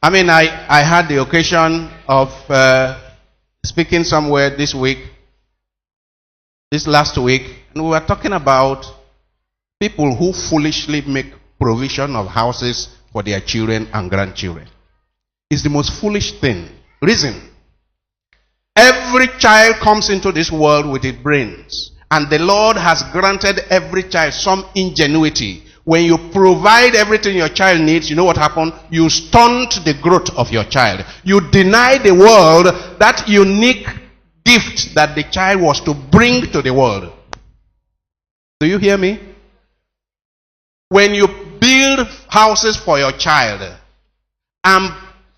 I had the occasion of speaking somewhere this last week, and we were talking about people who foolishly make provision of houses for their children and grandchildren. It's the most foolish thing. Reason: every child comes into this world with its brains, and the Lord has granted every child some ingenuity. When you provide everything your child needs, you know what happened? You stunt the growth of your child. You deny the world that unique gift that the child was to bring to the world. Do you hear me? When you build houses for your child and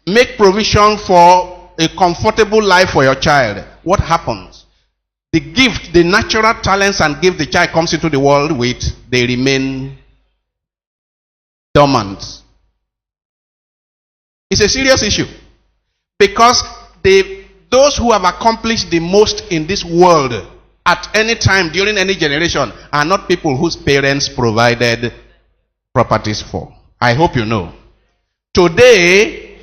make provision for a comfortable life for your child, what happens? The gift, the natural talents and gift the child comes into the world with, they remain dormant. It's a serious issue, because those who have accomplished the most in this world at any time during any generation are not people whose parents provided properties for. I hope you know. Today,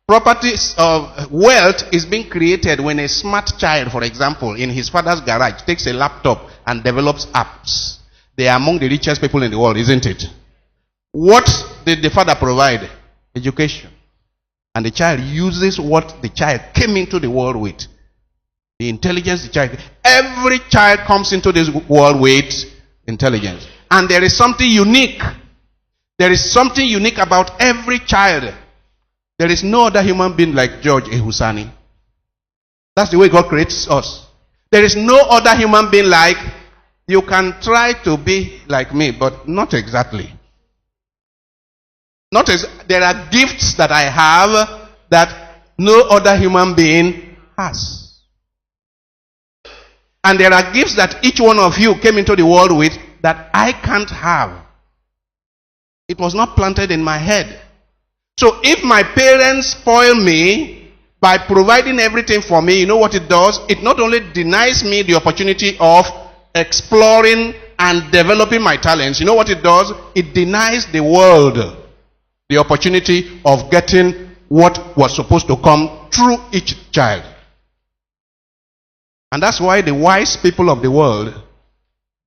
properties of wealth is being created when a smart child, for example, in his father's garage takes a laptop and develops apps. They are among the richest people in the world, isn't it? What did the father provide? Education. And the child uses what the child came into the world with. The intelligence the child. Every child comes into this world with intelligence. And there is something unique. There is something unique about every child. There is no other human being like George Ehusani. That's the way God creates us. There is no other human being like, you can try to be like me, but not exactly. Notice, there are gifts that I have that no other human being has. And there are gifts that each one of you came into the world with that I can't have. It was not planted in my head. So if my parents spoil me by providing everything for me, you know what it does? It not only denies me the opportunity of exploring and developing my talents. You know what it does? It denies the world the opportunity of getting what was supposed to come through each child. And that's why the wise people of the world,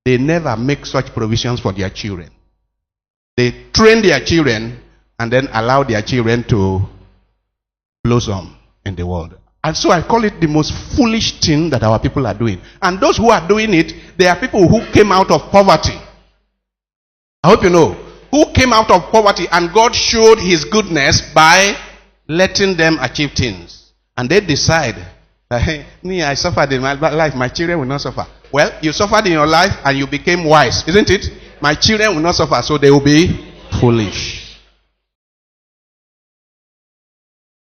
they never make such provisions for their children. They train their children and then allow their children to blossom in the world. And so I call it the most foolish thing that our people are doing. And those who are doing it, they are people who came out of poverty. I hope you know. Who came out of poverty, and God showed his goodness by letting them achieve things. And they decide, me, I suffered in my life, my children will not suffer. Well, you suffered in your life and you became wise, isn't it? My children will not suffer, so they will be foolish.